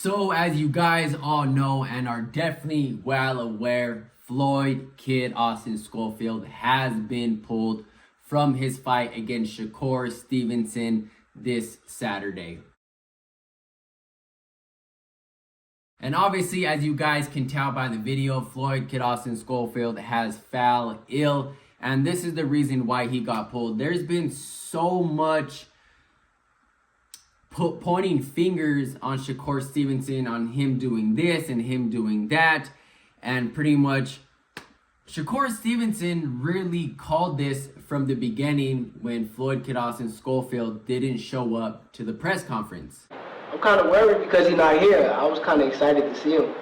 So as you guys all know and are definitely well aware, Floyd Kid Austin Schofield has been pulled from his fight against Shakur Stevenson this Saturday. And obviously, as you guys can tell by the video, Floyd Kid Austin Schofield has fell ill, and this is the reason why he got pulled. There's been so much pointing fingers on Shakur Stevenson, on him doing this and him doing that, and pretty much Shakur Stevenson really called this from the beginning when Floyd Kid Austin Schofield didn't show up to the press conference. I'm kind of worried because he's not here. I was kind of excited to see him.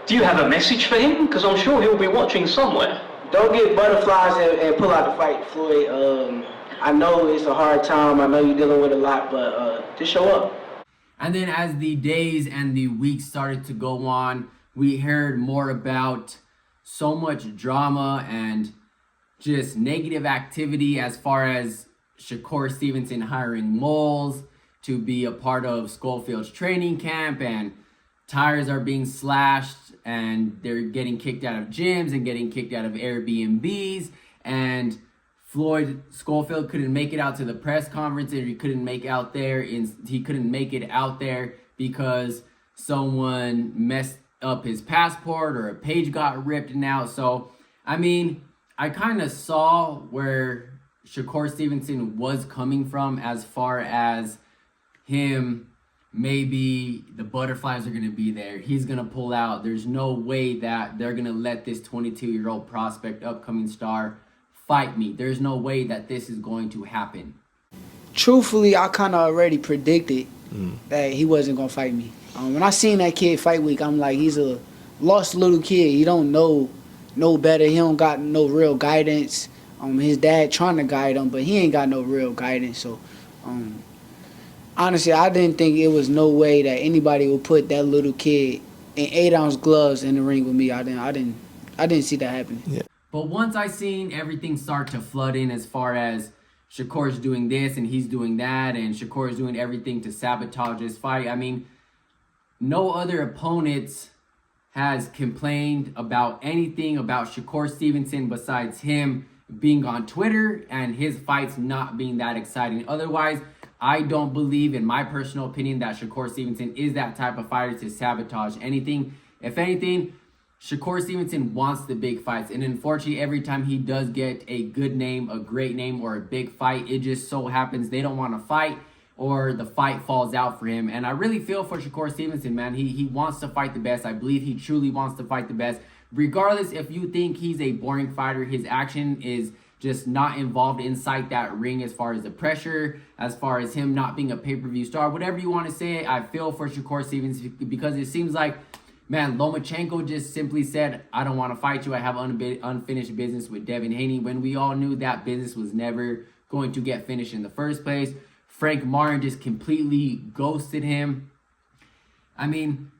Do you have a message for him? Because I'm sure he'll be watching somewhere. Don't get butterflies and pull out the fight, Floyd. I know it's a hard time. I know you're dealing with a lot, but just show up. And then as the days and the weeks started to go on, we heard more about so much drama and just negative activity as far as Shakur Stevenson hiring moles to be a part of Schofield's training camp, and tires are being slashed and they're getting kicked out of gyms and getting kicked out of Airbnbs, and Floyd Schofield couldn't make it out to the press conference, and he couldn't make it out there because someone messed up his passport or a page got ripped out. So, I mean, I kind of saw where Shakur Stevenson was coming from as far as him, maybe the butterflies are going to be there. He's going to pull out. There's no way that they're going to let this 22-year-old prospect, upcoming star, fight me. There's no way that this is going to happen. Truthfully, I kind of already predicted that he wasn't going to fight me. When I seen that kid fight week, I'm like, he's a lost little kid. He don't know no better. He don't got no real guidance. His dad trying to guide him, but he ain't got no real guidance. So, honestly, I didn't think it was no way that anybody would put that little kid in 8-ounce gloves in the ring with me. I didn't see that happening. Yeah. But once I seen everything start to flood in as far as Shakur's doing this and he's doing that, and Shakur's doing everything to sabotage this fight, I mean, no other opponents has complained about anything about Shakur Stevenson besides him being on Twitter and his fights not being that exciting. Otherwise, I don't believe, in my personal opinion, that Shakur Stevenson is that type of fighter to sabotage anything. If anything, Shakur Stevenson wants the big fights, and unfortunately, every time he does get a good name, a great name, or a big fight, it just so happens they don't want to fight, or the fight falls out for him. And I really feel for Shakur Stevenson, man. He wants to fight the best. I believe he truly wants to fight the best. Regardless if you think he's a boring fighter, his action is just not involved inside that ring as far as the pressure, as far as him not being a pay-per-view star, whatever you want to say. I feel for Shakur Stevenson because it seems like, man, Lomachenko just simply said, I don't want to fight you. I have unfinished business with Devin Haney, when we all knew that business was never going to get finished in the first place. Frank Martin just completely ghosted him. I mean,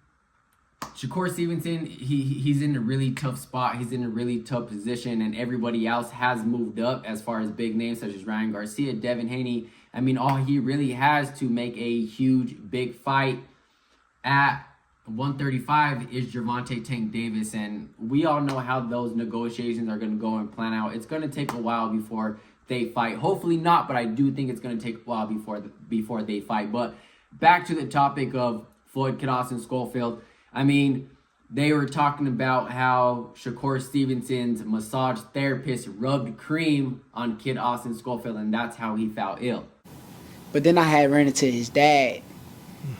Shakur Stevenson, he's in a really tough spot. He's in a really tough position, and everybody else has moved up as far as big names such as Ryan Garcia, Devin Haney. I mean, all he really has to make a huge, big fight at 135 is Gervonta Tank Davis, and we all know how those negotiations are going to go and plan out. It's going to take a while before they fight. Hopefully not, but I do think it's going to take a while before they fight. But back to the topic of Floyd Kid Austin Schofield. I mean, they were talking about how Shakur Stevenson's massage therapist rubbed cream on Kid Austin Schofield, and that's how he fell ill. But then I had ran into his dad.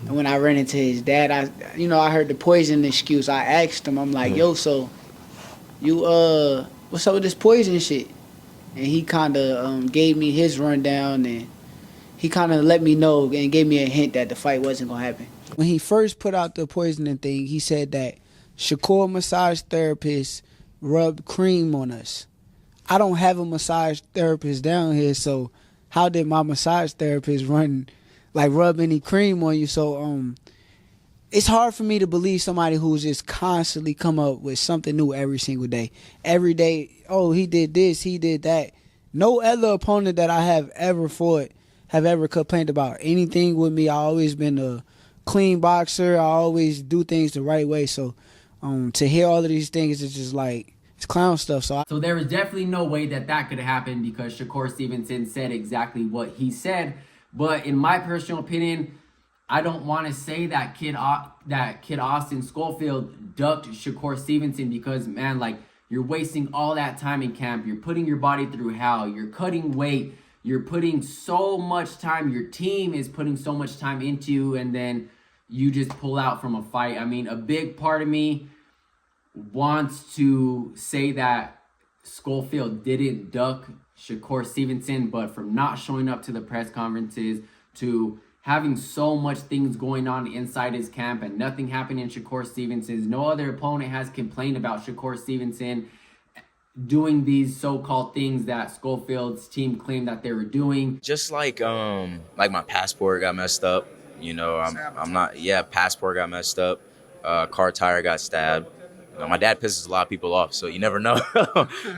And when I ran into his dad, I heard the poison excuse. I asked him, I'm like, yo, so you, what's up with this poison shit? And he kind of gave me his rundown, and he kind of let me know and gave me a hint that the fight wasn't going to happen. When he first put out the poisoning thing, he said that Shakur massage therapist rubbed cream on us. I don't have a massage therapist down here, so how did my massage therapist rub any cream on you? So it's hard for me to believe somebody who's just constantly come up with something new every single day. Every day, oh, he did this, he did that. No other opponent that I have ever fought have ever complained about anything with me. I always been a clean boxer. I always do things the right way. So to hear all of these things is just like, it's clown stuff. So there was definitely no way that that could happen because Shakur Stevenson said exactly what he said. But in my personal opinion, I don't want to say that kid Austin Schofield ducked Shakur Stevenson because, man, like, you're wasting all that time in camp. You're putting your body through hell. You're cutting weight. You're putting so much time. Your team is putting so much time into you, and then you just pull out from a fight. I mean, a big part of me wants to say that Schofield didn't duck Shakur Stevenson, but from not showing up to the press conferences to having so much things going on inside his camp and nothing happening in Shakur Stevenson's. No other opponent has complained about Shakur Stevenson doing these so-called things that Schofield's team claimed that they were doing. Just like my passport got messed up. You know, passport got messed up. Car tire got stabbed. You know, my dad pisses a lot of people off, so you never know.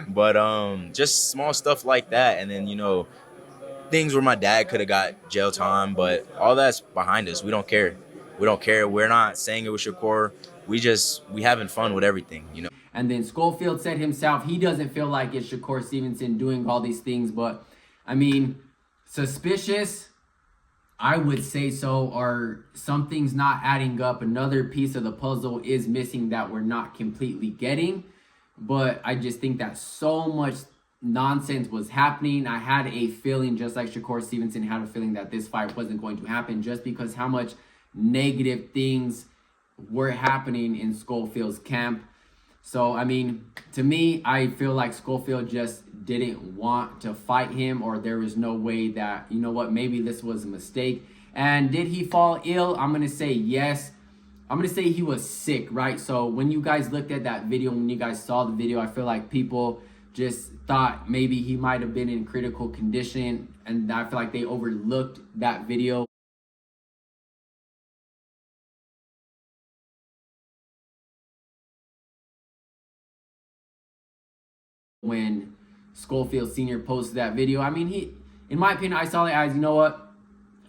But just small stuff like that, and then, you know, things where my dad could have got jail time, but all that's behind us. We don't care. We're not saying it was Shakur. We having fun with everything, you know. And then Schofield said himself he doesn't feel like it's Shakur Stevenson doing all these things, but I mean, suspicious, I would say so, or something's not adding up. Another piece of the puzzle is missing that we're not completely getting. But I just think that so much nonsense was happening. I had a feeling, just like Shakur Stevenson had a feeling, that this fight wasn't going to happen just because how much negative things were happening in Schofield's camp. So, I mean, to me, I feel like Schofield just didn't want to fight him, or there was no way that, you know what, maybe this was a mistake. And did he fall ill? I'm going to say yes. I'm going to say he was sick, right? So when you guys looked at that video, when you guys saw the video, I feel like people just thought maybe he might have been in critical condition, and I feel like they overlooked that video. When Schofield Sr. posted that video, I mean, in my opinion, I saw it as, you know what,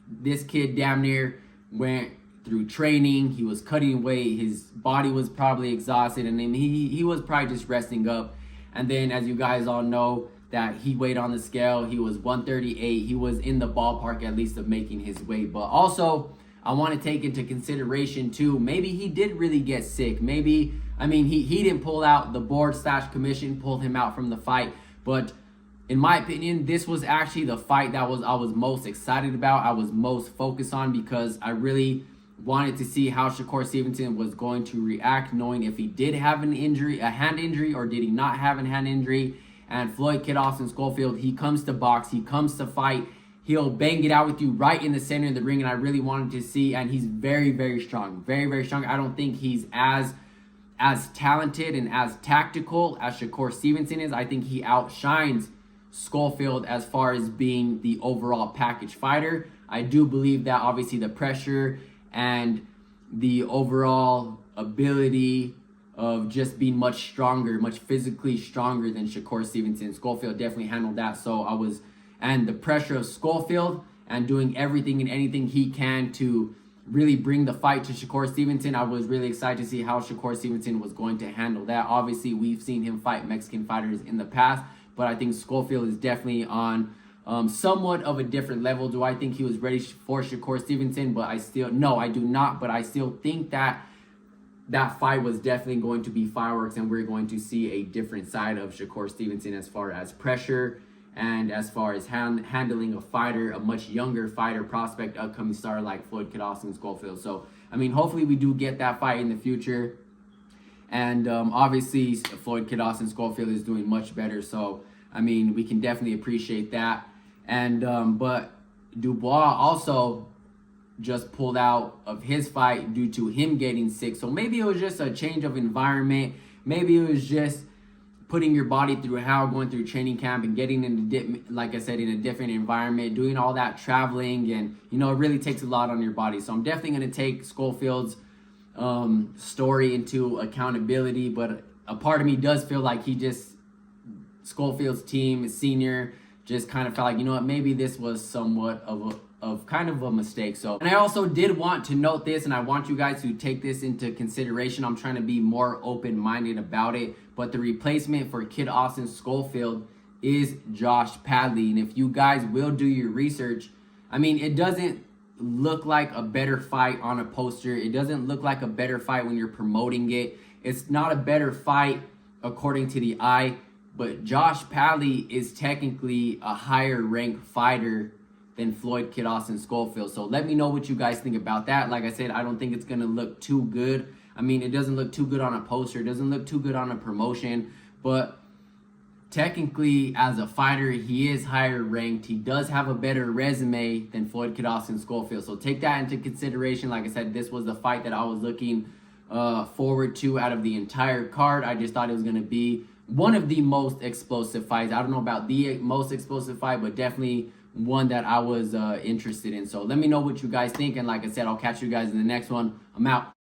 this kid damn near went through training. He was cutting weight. His body was probably exhausted, and then he was probably just resting up. And then, as you guys all know, that he weighed on the scale. He was 138. He was in the ballpark at least of making his weight. But also, I want to take into consideration too, maybe he did really get sick. Maybe, I mean, he didn't pull out. The board/commission pulled him out from the fight. But in my opinion, this was actually the fight that I was most excited about. I was most focused on, because I really wanted to see how Shakur Stevenson was going to react, knowing if he did have an injury, a hand injury, or did he not have a hand injury. And Floyd Kid Austin Schofield, he comes to box, he comes to fight, he'll bang it out with you right in the center of the ring, and I really wanted to see, and he's very, very strong, very, very strong. I don't think he's as talented and as tactical as Shakur Stevenson is. I think he outshines Schofield as far as being the overall package fighter. I do believe that obviously the pressure and the overall ability of just being much stronger, much physically stronger than Shakur Stevenson. Schofield definitely handled that. And the pressure of Schofield and doing everything and anything he can to really bring the fight to Shakur Stevenson. I was really excited to see how Shakur Stevenson was going to handle that. Obviously, we've seen him fight Mexican fighters in the past, but I think Schofield is definitely on somewhat of a different level. Do I think he was ready for Shakur Stevenson? No, I do not. But I still think that fight was definitely going to be fireworks, and we're going to see a different side of Shakur Stevenson as far as pressure and as far as handling a fighter, a much younger fighter prospect, upcoming star like Floyd Kid Austin Schofield. So, I mean, hopefully we do get that fight in the future. And obviously, Floyd Kid Austin Schofield is doing much better. So, I mean, we can definitely appreciate that. And but Dubois also just pulled out of his fight due to him getting sick. So maybe it was just a change of environment. Maybe it was just putting your body through hell, going through training camp and getting into, like I said, in a different environment, doing all that traveling, and it really takes a lot on your body. So I'm definitely going to take Schofield's story into accountability, but a part of me does feel like Schofield's team, senior, just kind of felt like, maybe this was somewhat of kind of a mistake. So, and I also did want to note this, and I want you guys to take this into consideration. I'm trying to be more open-minded about it, but the replacement for Kid Austin Schofield is Josh Padley. And if you guys will do your research, I mean, it doesn't look like a better fight on a poster. It doesn't look like a better fight when you're promoting it. It's not a better fight according to the eye, but Josh Padley is technically a higher ranked fighter than Floyd Kid Austin Schofield. So let me know what you guys think about that. Like I said, I don't think it's gonna look too good. I mean, it doesn't look too good on a poster. It doesn't look too good on a promotion, but technically as a fighter, he is higher ranked. He does have a better resume than Floyd Kid Austin Schofield. So take that into consideration. Like I said, this was the fight that I was looking forward to out of the entire card. I just thought it was gonna be one of the most explosive fights. I don't know about the most explosive fight, but definitely one that I was interested in. So let me know what you guys think. And like I said, I'll catch you guys in the next one. I'm out.